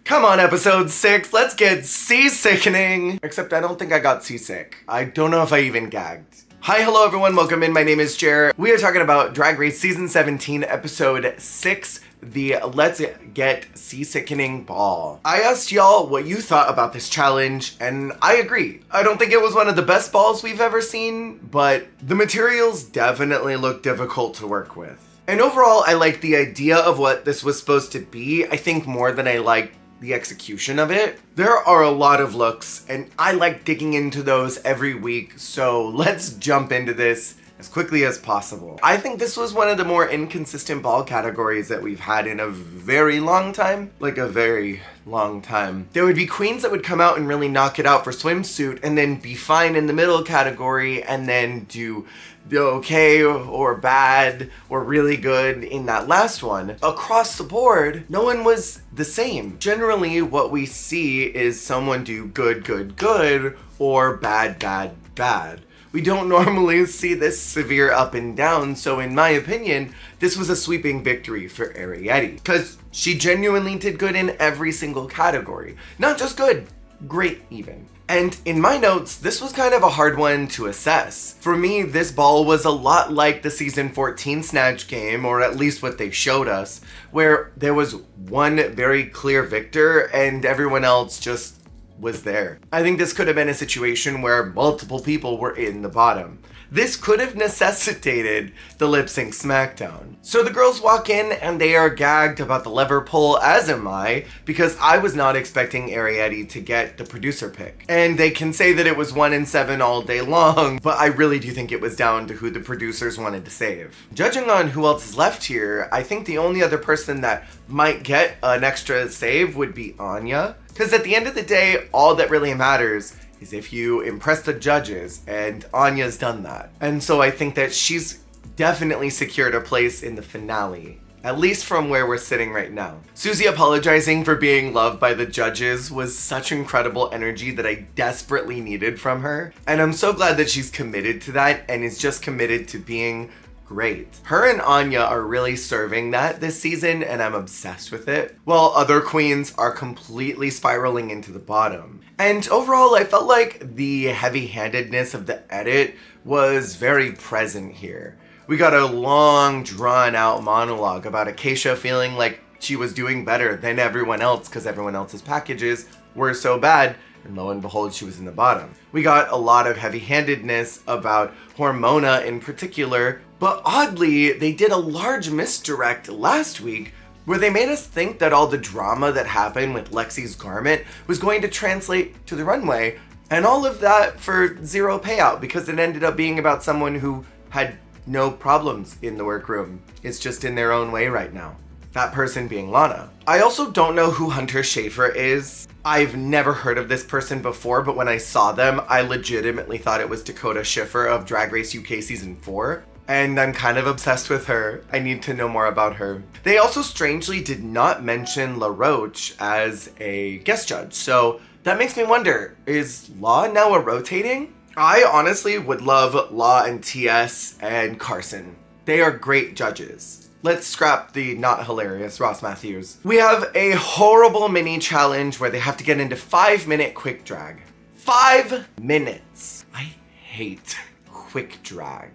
Come on, episode 6, let's get seasickening. Except I don't think I got seasick. I don't know if I even gagged. Hi, hello everyone, welcome in, my name is Jer. We are talking about Drag Race Season 17, Episode 6, the Let's Get Seasickening Ball. I asked y'all what you thought about this challenge, and I agree. I don't think it was one of the best balls we've ever seen, but the materials definitely look difficult to work with. And overall, I liked the idea of what this was supposed to be, I think more than I liked the execution of it. There are a lot of looks, and I like digging into those every week, so let's jump into this as quickly as possible. I think this was one of the more inconsistent ball categories that we've had in a very long time. Like a very long time. There would be queens that would come out and really knock it out for swimsuit and then be fine in the middle category and then do the okay or bad or really good in that last one. Across the board, no one was the same. Generally, what we see is someone do good, good, good or bad, bad, bad. We don't normally see this severe up and down, so in my opinion, this was a sweeping victory for Ariete, because she genuinely did good in every single category. Not just good, great even. And in my notes, this was kind of a hard one to assess. For me, this ball was a lot like the season 14 Snatch game, or at least what they showed us, where there was one very clear victor and everyone else just was there. I think this could have been a situation where multiple people were in the bottom. This could have necessitated the lip sync smackdown. So the girls walk in and they are gagged about the lever pull, as am I, because I was not expecting Ariete to get the producer pick. And they can say that it was 1 in 7 all day long, but I really do think it was down to who the producers wanted to save. Judging on who else is left here, I think the only other person that might get an extra save would be Anya. Because at the end of the day, all that really matters is if you impress the judges, and Anya's done that. And so I think that she's definitely secured a place in the finale, at least from where we're sitting right now. Susie apologizing for being loved by the judges was such incredible energy that I desperately needed from her. And I'm so glad that she's committed to that and is just committed to being great. Her and Anya are really serving that this season, and I'm obsessed with it, while other queens are completely spiraling into the bottom. And overall, I felt like the heavy-handedness of the edit was very present here. We got a long, drawn-out monologue about Acacia feeling like she was doing better than everyone else because everyone else's packages were so bad, and lo and behold, she was in the bottom. We got a lot of heavy-handedness about Hormona in particular, but oddly, they did a large misdirect last week where they made us think that all the drama that happened with Lexi's garment was going to translate to the runway, and all of that for zero payout because it ended up being about someone who had no problems in the workroom. It's just in their own way right now. That person being Lana. I also don't know who Hunter Schafer is. I've never heard of this person before, but when I saw them, I legitimately thought it was Dakota Schiffer of Drag Race UK Season 4. And I'm kind of obsessed with her. I need to know more about her. They also strangely did not mention La Roche as a guest judge, so that makes me wonder, is Law now a rotating? I honestly would love Law and TS and Carson. They are great judges. Let's scrap the not hilarious Ross Matthews. We have a horrible mini challenge where they have to get into 5-minute quick drag. 5 minutes. I hate quick drag.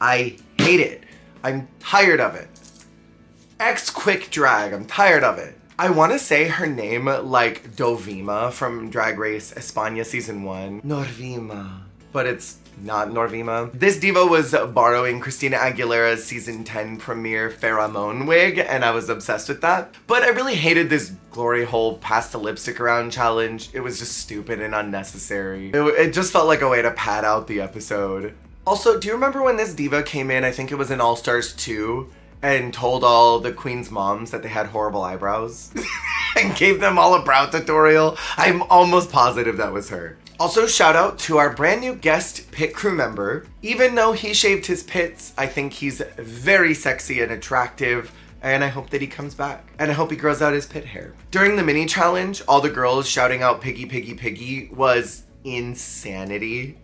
I hate it. I'm tired of it. Quick drag, I'm tired of it. I want to say her name like Dovima from Drag Race España Season 1. Norvima. But it's not Norvima. This diva was borrowing Christina Aguilera's Season 10 premiere Pheromone wig, and I was obsessed with that. But I really hated this glory hole pass the lipstick around challenge. It was just stupid and unnecessary. It just felt like a way to pad out the episode. Also, do you remember when this diva came in, I think it was in All Stars 2, and told all the queen's moms that they had horrible eyebrows? And gave them all a brow tutorial? I'm almost positive that was her. Also, shout out to our brand new guest pit crew member. Even though he shaved his pits, I think he's very sexy and attractive, and I hope that he comes back. And I hope he grows out his pit hair. During the mini challenge, all the girls shouting out "Piggy, Piggy, Piggy" was insanity.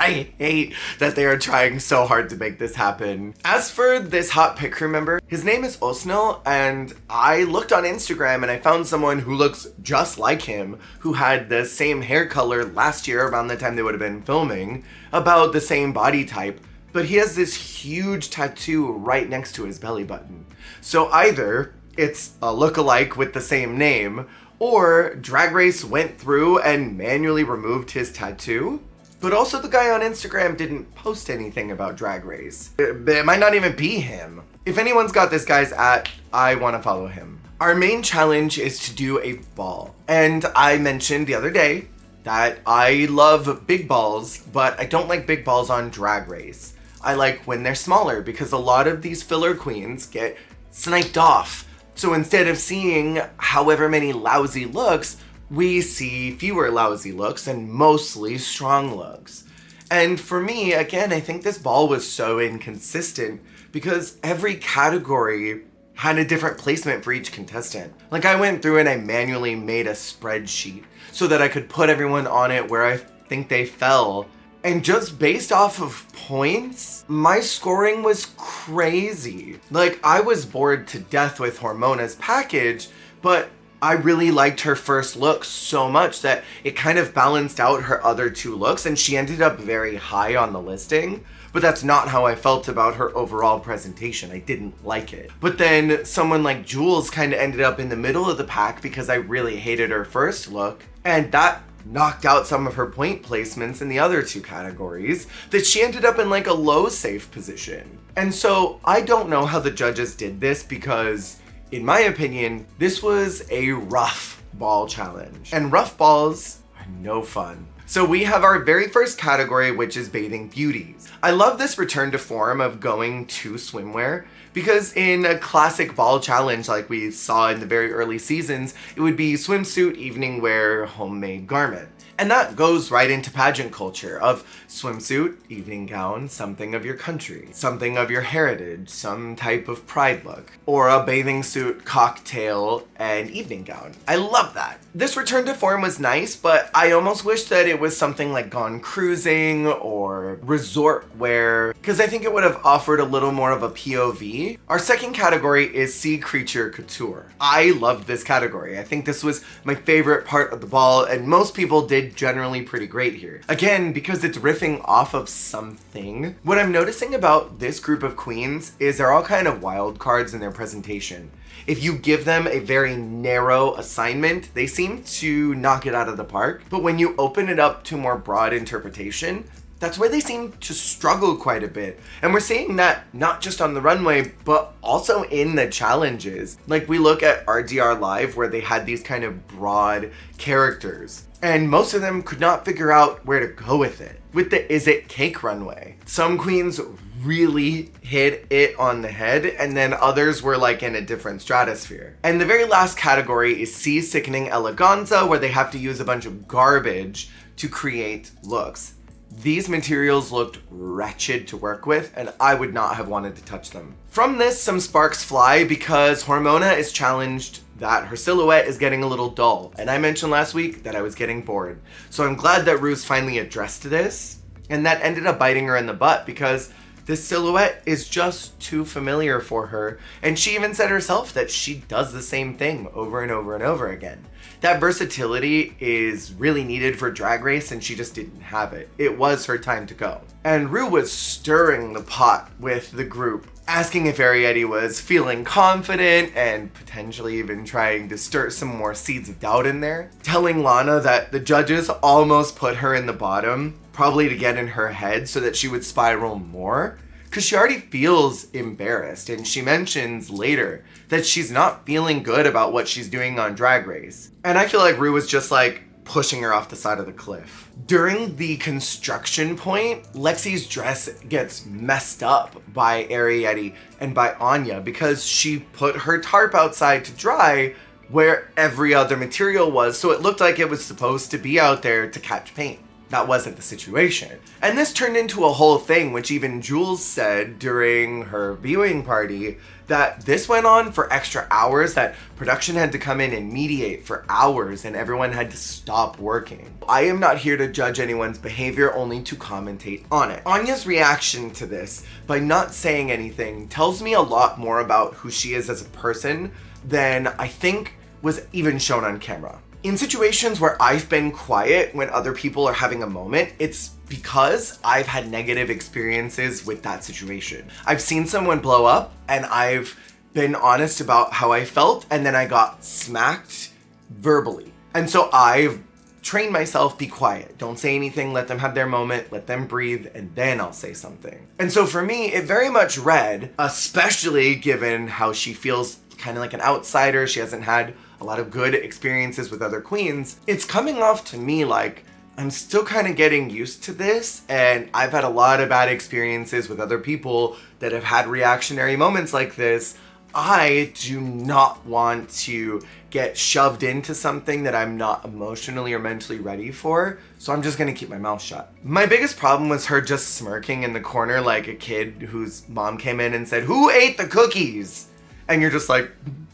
I hate that they are trying so hard to make this happen. As for this hot pit crew member, his name is Osnil, and I looked on Instagram and I found someone who looks just like him, who had the same hair color last year around the time they would have been filming, about the same body type, but he has this huge tattoo right next to his belly button. So either it's a look-alike with the same name, or Drag Race went through and manually removed his tattoo. But also the guy on Instagram didn't post anything about Drag Race. It might not even be him. If anyone's got this guy's I want to follow him. Our main challenge is to do a ball. And I mentioned the other day that I love big balls, but I don't like big balls on Drag Race. I like when they're smaller because a lot of these filler queens get sniped off. So instead of seeing however many lousy looks, we see fewer lousy looks and mostly strong looks. And for me, again, I think this ball was so inconsistent because every category had a different placement for each contestant. Like I went through and I manually made a spreadsheet so that I could put everyone on it where I think they fell. And just based off of points, my scoring was crazy. Like, I was bored to death with Hormona's package, but I really liked her first look so much that it kind of balanced out her other two looks, and she ended up very high on the listing. But that's not how I felt about her overall presentation. I didn't like it. But then someone like Jules kind of ended up in the middle of the pack because I really hated her first look, and that knocked out some of her point placements in the other two categories, that she ended up in like a low safe position. And so I don't know how the judges did this because, in my opinion, this was a rough ball challenge. And rough balls are no fun. So we have our very first category, which is bathing beauties. I love this return to form of going to swimwear because in a classic ball challenge like we saw in the very early seasons, it would be swimsuit, evening wear, homemade garment. And that goes right into pageant culture of swimsuit, evening gown, something of your country, something of your heritage, some type of pride look, or a bathing suit, cocktail, and evening gown. I love that. This return to form was nice, but I almost wish that it was something like Gone Cruising or resort wear, because I think it would have offered a little more of a POV. Our second category is Sea Creature Couture. I loved this category. I think this was my favorite part of the ball, and most people did generally pretty great here. Again, because it's riffing off of something. What I'm noticing about this group of queens is they're all kind of wild cards in their presentation. If you give them a very narrow assignment, they seem to knock it out of the park. But when you open it up to more broad interpretation, that's where they seem to struggle quite a bit. And we're seeing that not just on the runway, but also in the challenges. Like we look at RDR Live where they had these kind of broad characters, and most of them could not figure out where to go with it. With the Is It Cake runway, some queens really hit it on the head, and then others were like in a different stratosphere. And the very last category is Sea Sickening Eleganza, where they have to use a bunch of garbage to create looks. These materials looked wretched to work with, and I would not have wanted to touch them. From this, some sparks fly because Hormona is challenged that her silhouette is getting a little dull, and I mentioned last week that I was getting bored. So I'm glad that Ru's finally addressed this, and that ended up biting her in the butt because this silhouette is just too familiar for her, and she even said herself that she does the same thing over and over and over again. That versatility is really needed for Drag Race, and she just didn't have it. It was her time to go. And Ru was stirring the pot with the group, asking if Arietti was feeling confident and potentially even trying to stir some more seeds of doubt in there, telling Lana that the judges almost put her in the bottom, probably to get in her head so that she would spiral more, because she already feels embarrassed, and she mentions later that she's not feeling good about what she's doing on Drag Race. And I feel like Ru was just like pushing her off the side of the cliff. During the construction point, Lexi's dress gets messed up by Arietti and by Anya because she put her tarp outside to dry where every other material was, so it looked like it was supposed to be out there to catch paint. that wasn't the situation. And this turned into a whole thing, which even Jules said during her viewing party, that this went on for extra hours, that production had to come in and mediate for hours and everyone had to stop working. I am not here to judge anyone's behavior, only to commentate on it. Anya's reaction to this, by not saying anything, tells me a lot more about who she is as a person than I think was even shown on camera. In situations where I've been quiet when other people are having a moment, it's because I've had negative experiences with that situation. I've seen someone blow up and I've been honest about how I felt, and then I got smacked verbally. And so I've trained myself, be quiet. Don't say anything, let them have their moment, let them breathe, and then I'll say something. And so for me, it very much read, especially given how she feels kind of like an outsider, she hasn't had a lot of good experiences with other queens, it's coming off to me like I'm still kind of getting used to this, and I've had a lot of bad experiences with other people that have had reactionary moments like this. I do not want to get shoved into something that I'm not emotionally or mentally ready for, so I'm just gonna keep my mouth shut. My biggest problem was her just smirking in the corner like a kid whose mom came in and said, "Who ate the cookies?" And you're just like,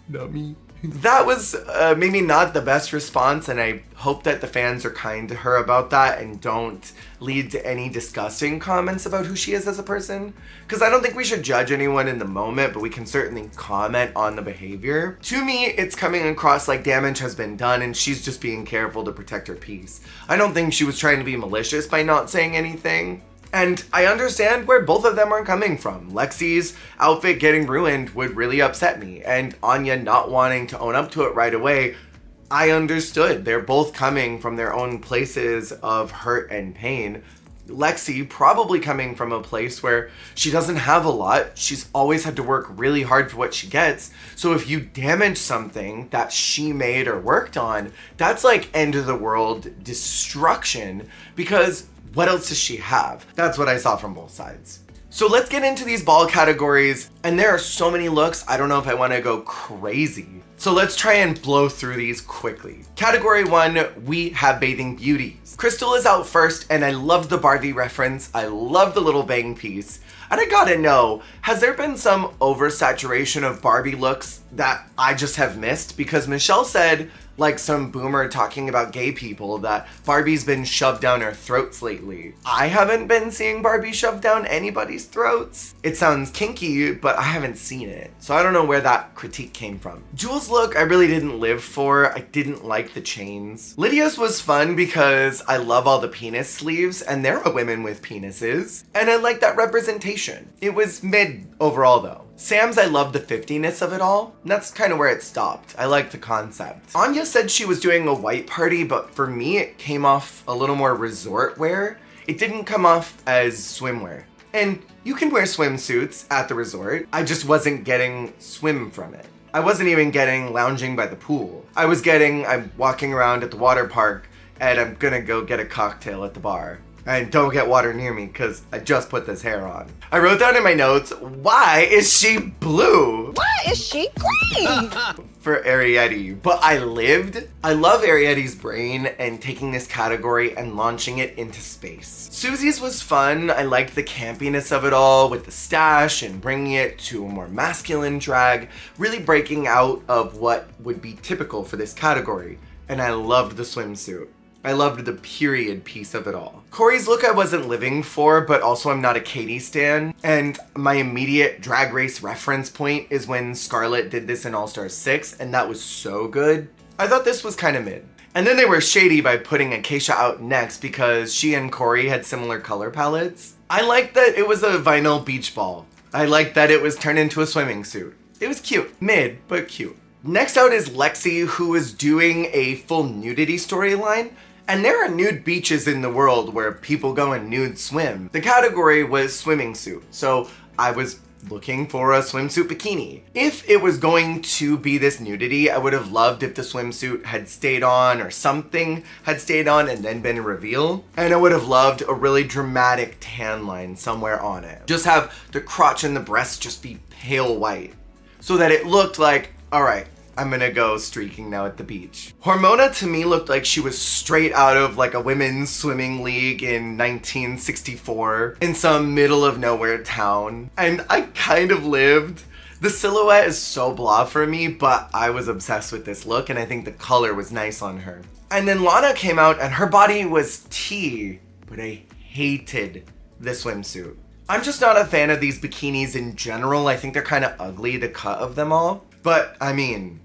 "Not me." That was maybe not the best response, and I hope that the fans are kind to her about that and don't lead to any disgusting comments about who she is as a person. Because I don't think we should judge anyone in the moment, but we can certainly comment on the behavior. To me, it's coming across like damage has been done and she's just being careful to protect her peace. I don't think she was trying to be malicious by not saying anything. And I understand where both of them are coming from. Lexi's outfit getting ruined would really upset me, and Anya not wanting to own up to it right away, I understood. They're both coming from their own places of hurt and pain. Lexi probably coming from a place where she doesn't have a lot. She's always had to work really hard for what she gets. So if you damage something that she made or worked on, that's like end of the world destruction, because what else does she have? That's what I saw from both sides. So let's get into these ball categories, and there are so many looks, I don't know if I want to go crazy. So let's try and blow through these quickly. Category 1, we have Bathing Beauties. Crystal is out first, and I love the Barbie reference. I love the little bang piece. And I gotta know, has there been some oversaturation of Barbie looks that I just have missed? Because Michelle said, like some boomer talking about gay people, that Barbie's been shoved down our throats lately. I haven't been seeing Barbie shoved down anybody's throats. It sounds kinky, but I haven't seen it. So I don't know where that critique came from. Jules' look, I really didn't live for. I didn't like the chains. Lydia's was fun because I love all the penis sleeves, and there are women with penises, and I like that representation. It was mid overall though. Sam's, I love the 50-ness of it all, and that's kind of where it stopped. I like the concept. Anya said she was doing a white party, but for me it came off a little more resort wear. It didn't come off as swimwear. And you can wear swimsuits at the resort. I just wasn't getting swim from it. I wasn't even getting lounging by the pool. I'm walking around at the water park and I'm gonna go get a cocktail at the bar. And don't get water near me because I just put this hair on. I wrote down in my notes, why is she blue? Why is she green? For Arietti, but I love Arietti's brain and taking this category and launching it into space. Susie's was fun. I liked the campiness of it all with the stash and bringing it to a more masculine drag, really breaking out of what would be typical for this category. And I loved the swimsuit. I loved the period piece of it all. Corey's look I wasn't living for, but also I'm not a Katie stan. And my immediate Drag Race reference point is when Scarlett did this in All Stars 6, and that was so good. I thought this was kind of mid. And then they were shady by putting Acacia out next because she and Corey had similar color palettes. I liked that it was a vinyl beach ball. I liked that it was turned into a swimming suit. It was cute. Mid, but cute. Next out is Lexi, who is doing a full nudity storyline. And there are nude beaches in the world where people go and nude swim. The category was swimming suit, so I was looking for a swimsuit bikini. If it was going to be this nudity, I would have loved if the swimsuit had stayed on or something had stayed on and then been a reveal. And I would have loved a really dramatic tan line somewhere on it. Just have the crotch and the breast just be pale white so that it looked like, all right, I'm gonna go streaking now at the beach. Hormona to me looked like she was straight out of like a women's swimming league in 1964 in some middle of nowhere town. And I kind of lived. The silhouette is so blah for me, but I was obsessed with this look and I think the color was nice on her. And then Lana came out and her body was tea, but I hated the swimsuit. I'm just not a fan of these bikinis in general. I think they're kind of ugly, the cut of them all. But I mean,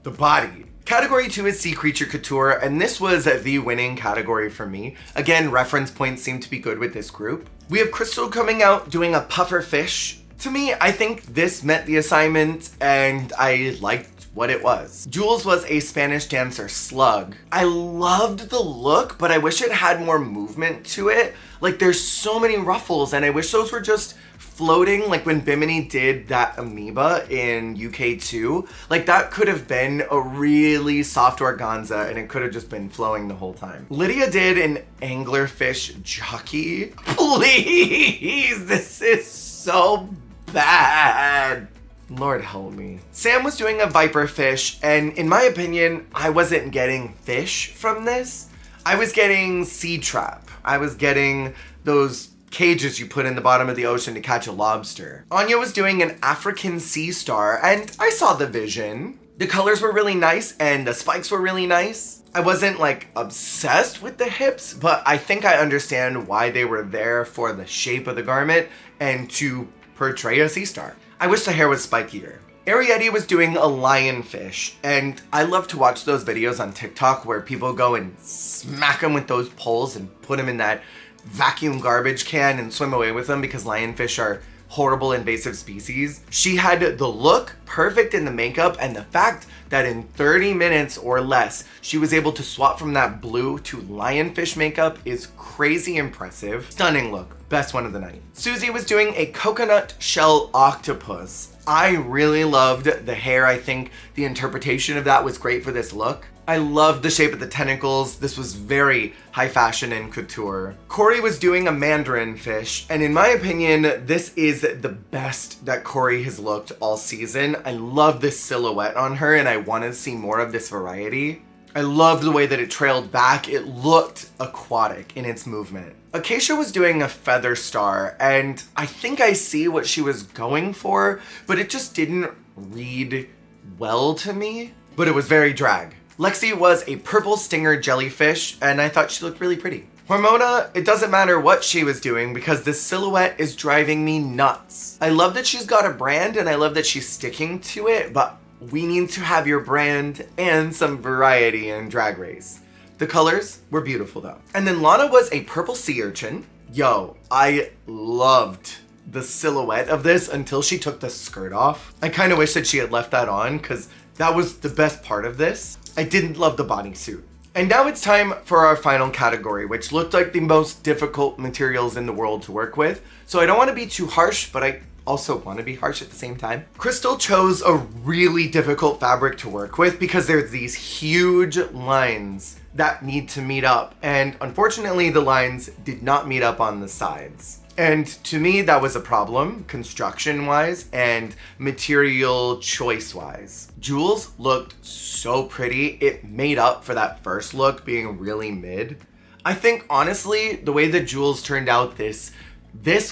the body. Category 2 is Sea Creature Couture, and this was the winning category for me. Again, reference points seem to be good with this group. We have Crystal coming out doing a puffer fish. To me, I think this met the assignment and I liked what it was. Jules was a Spanish dancer slug. I loved the look, but I wish it had more movement to it. Like there's so many ruffles and I wish those were just floating, like when Bimini did that amoeba in UK2. Like that could have been a really soft organza and it could have just been flowing the whole time. Lydia did an anglerfish jockey. Please, this is so bad. Lord help me. Sam was doing a viper fish, and in my opinion, I wasn't getting fish from this. I was getting sea trap. I was getting those cages you put in the bottom of the ocean to catch a lobster. Anya was doing an African sea star, and I saw the vision. The colors were really nice, and the spikes were really nice. I wasn't like obsessed with the hips, but I think I understand why they were there for the shape of the garment and to portray a sea star. I wish the hair was spikier. Arietti was doing a lionfish, and I love to watch those videos on TikTok where people go and smack them with those poles and put them in that vacuum garbage can and swim away with them because lionfish are horrible invasive species. She had the look perfect in the makeup, and the fact that in 30 minutes or less, she was able to swap from that blue to lionfish makeup is crazy impressive. Stunning look. Best one of the night. Susie was doing a coconut shell octopus. I really loved the hair. I think the interpretation of that was great for this look. I loved the shape of the tentacles. This was very high fashion and couture. Corey was doing a mandarin fish, and in my opinion, this is the best that Corey has looked all season. I love this silhouette on her, and I want to see more of this variety. I loved the way that it trailed back. It looked aquatic in its movement. Acacia was doing a feather star, and I think I see what she was going for, but it just didn't read well to me. But it was very drag. Lexi was a purple stinger jellyfish, and I thought she looked really pretty. Hormona, it doesn't matter what she was doing because this silhouette is driving me nuts. I love that she's got a brand and I love that she's sticking to it, but we need to have your brand and some variety in Drag Race. The colors were beautiful though. And then Lana was a purple sea urchin. Yo, I loved the silhouette of this until she took the skirt off. I kind of wish that she had left that on because that was the best part of this. I didn't love the bodysuit. And now it's time for our final category, which looked like the most difficult materials in the world to work with. So I don't want to be too harsh, but I also want to be harsh at the same time. Crystal chose a really difficult fabric to work with because there's these huge lines that need to meet up. And unfortunately, the lines did not meet up on the sides. And to me, that was a problem, construction-wise and material choice-wise. Jules looked so pretty. It made up for that first look being really mid. I think, honestly, the way that Jules turned out this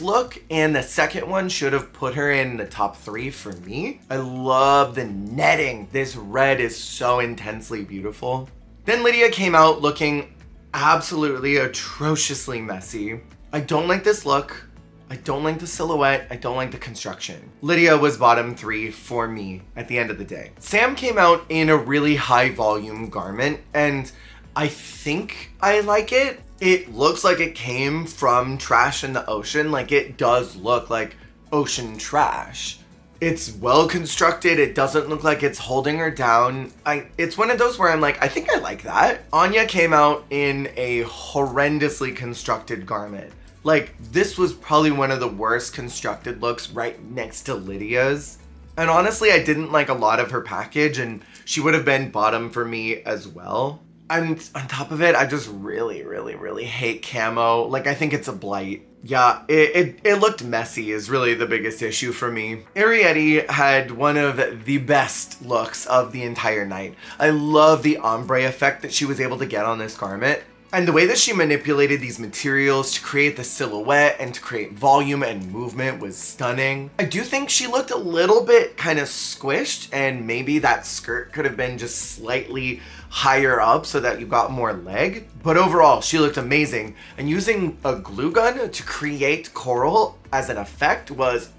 look and the second one should have put her in the top 3 for me. I love the netting. This red is so intensely beautiful. Then Lydia came out looking absolutely atrociously messy. I don't like this look. I don't like the silhouette. I don't like the construction. Lydia was bottom 3 for me at the end of the day. Sam came out in a really high volume garment and I think I like it. It looks like it came from trash in the ocean. Like it does look like ocean trash. It's well constructed. It doesn't look like it's holding her down. It's one of those where I'm like, I think I like that. Anya came out in a horrendously constructed garment. Like this was probably one of the worst constructed looks right next to Lydia's. And honestly, I didn't like a lot of her package and she would have been bottom for me as well. And on top of it, I just really hate camo. Like I think it's a blight. Yeah, it looked messy is really the biggest issue for me. Ariete had one of the best looks of the entire night. I love the ombre effect that she was able to get on this garment. And the way that she manipulated these materials to create the silhouette and to create volume and movement was stunning. I do think she looked a little bit kind of squished, and maybe that skirt could have been just slightly higher up so that you got more leg. But overall, she looked amazing. And using a glue gun to create coral as an effect was,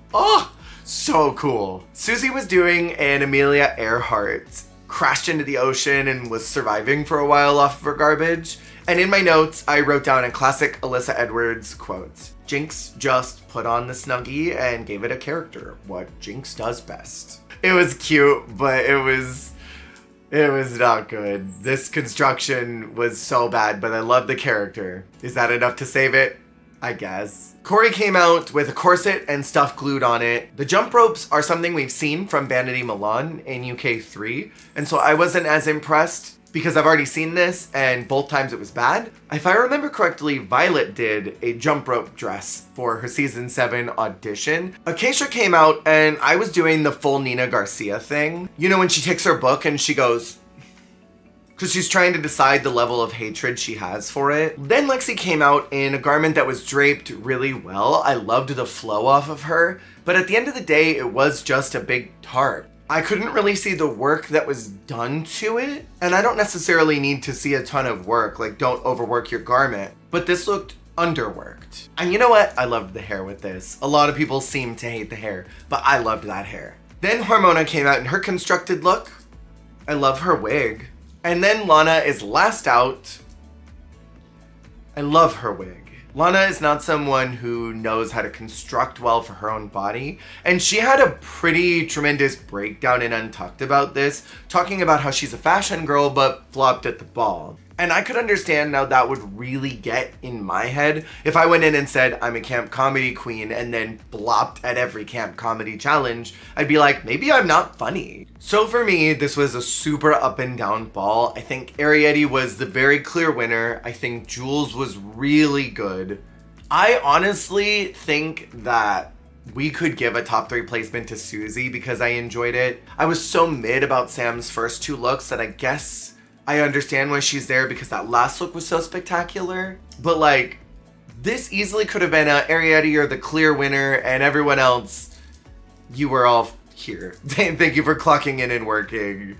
so cool. Susie was doing an Amelia Earhart, crashed into the ocean and was surviving for a while off of her garbage. And in my notes, I wrote down a classic Alyssa Edwards quote. Jinx just put on the Snuggie and gave it a character, what Jinx does best. It was cute, but it was not good. This construction was so bad, but I love the character. Is that enough to save it? I guess. Corey came out with a corset and stuff glued on it. The jump ropes are something we've seen from Vanity Milan in UK3, and so I wasn't as impressed because I've already seen this and both times it was bad. If I remember correctly, Violet did a jump rope dress for her season 7 audition. Acacia came out and I was doing the full Nina Garcia thing. You know, when she takes her book and she goes, because she's trying to decide the level of hatred she has for it. Then Lexi came out in a garment that was draped really well. I loved the flow off of her, but at the end of the day, it was just a big tarp. I couldn't really see the work that was done to it, and I don't necessarily need to see a ton of work, like don't overwork your garment, but this looked underworked. And you know what? I loved the hair with this. A lot of people seem to hate the hair, but I loved that hair. Then Hormona came out in her constructed look. I love her wig. And then Lana is last out. I love her wig. Lana is not someone who knows how to construct well for her own body, and she had a pretty tremendous breakdown in Untucked about this, talking about how she's a fashion girl but flopped at the ball. And I could understand how that would really get in my head if I went in and said I'm a camp comedy queen and then blopped at every camp comedy challenge. I'd be like, maybe I'm not funny. So for me, this was a super up and down ball. I think Ariete was the very clear winner. I think Jules was really good. I honestly think that we could give a top 3 placement to Susie because I enjoyed it. I was so mid about Sam's first 2 looks that I guess I understand why she's there because that last look was so spectacular. But like, this easily could have been Ariete, you're the clear winner, and everyone else, you were all here. Thank you for clocking in and working.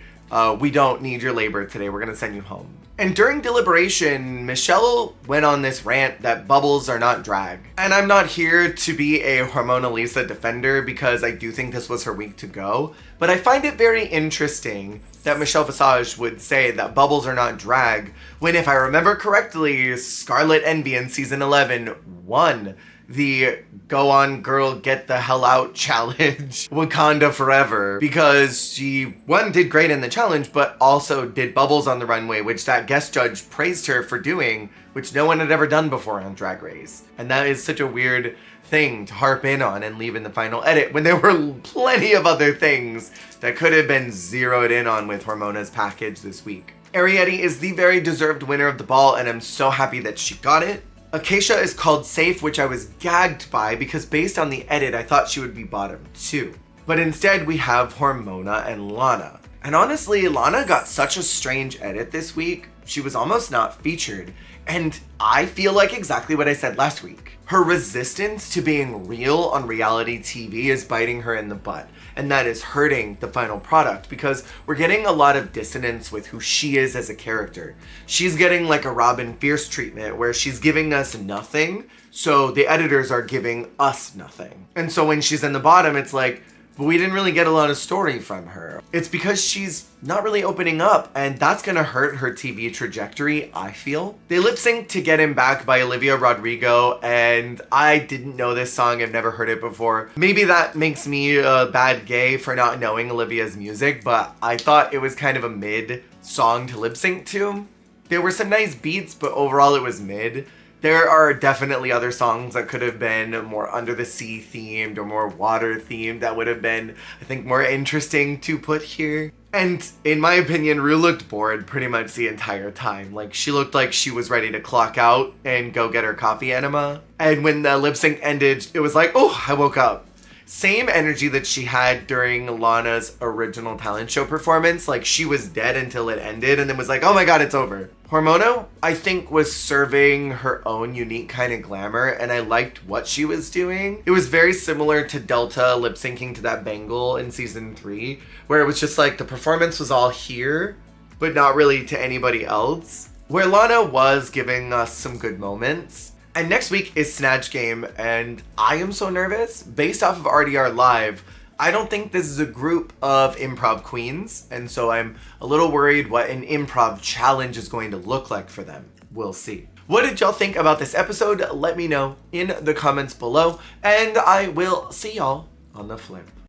We don't need your labor today. We're gonna send you home. And during Deliberation, Michelle went on this rant that bubbles are not drag. And I'm not here to be a Hormona Lisa defender because I do think this was her week to go. But I find it very interesting that Michelle Visage would say that bubbles are not drag when, if I remember correctly, Scarlet Envy in season 11 won the Go On Girl Get the Hell Out challenge, Wakanda Forever, because she, one, did great in the challenge, but also did bubbles on the runway, which that guest judge praised her for doing, which no one had ever done before on Drag Race. And that is such a weird thing to harp in on and leave in the final edit when there were plenty of other things that could have been zeroed in on with Hormona's package this week. Ariete is the very deserved winner of the ball, and I'm so happy that she got it. Acacia is called safe, which I was gagged by because based on the edit, I thought she would be bottom 2. But instead, we have Hormona and Lana. And honestly, Lana got such a strange edit this week. She was almost not featured. And I feel like exactly what I said last week. Her resistance to being real on reality TV is biting her in the butt. And that is hurting the final product because we're getting a lot of dissonance with who she is as a character. She's getting like a Robin Fierce treatment where she's giving us nothing, so the editors are giving us nothing. And so when she's in the bottom, it's like, but we didn't really get a lot of story from her. It's because she's not really opening up, and that's gonna hurt her TV trajectory, I feel. They lip synced to Get Him Back by Olivia Rodrigo, and I didn't know this song, I've never heard it before. Maybe that makes me a bad gay for not knowing Olivia's music, but I thought it was kind of a mid song to lip sync to. There were some nice beats, but overall it was mid. There are definitely other songs that could have been more under the sea themed or more water themed that would have been, I think, more interesting to put here. And in my opinion, Rue looked bored pretty much the entire time. Like, she looked like she was ready to clock out and go get her coffee enema. And when the lip sync ended, it was like, oh, I woke up. Same energy that she had during Lana's original talent show performance. Like, she was dead until it ended and then was like, oh my god, it's over. Hormono, I think, was serving her own unique kind of glamour, and I liked what she was doing. It was very similar to Delta lip syncing to that bangle in season 3, where it was just like the performance was all here, but not really to anybody else. Where Lana was giving us some good moments. And next week is Snatch Game, and I am so nervous. Based off of RDR Live, I don't think this is a group of improv queens, and so I'm a little worried what an improv challenge is going to look like for them. We'll see. What did y'all think about this episode? Let me know in the comments below, and I will see y'all on the flip.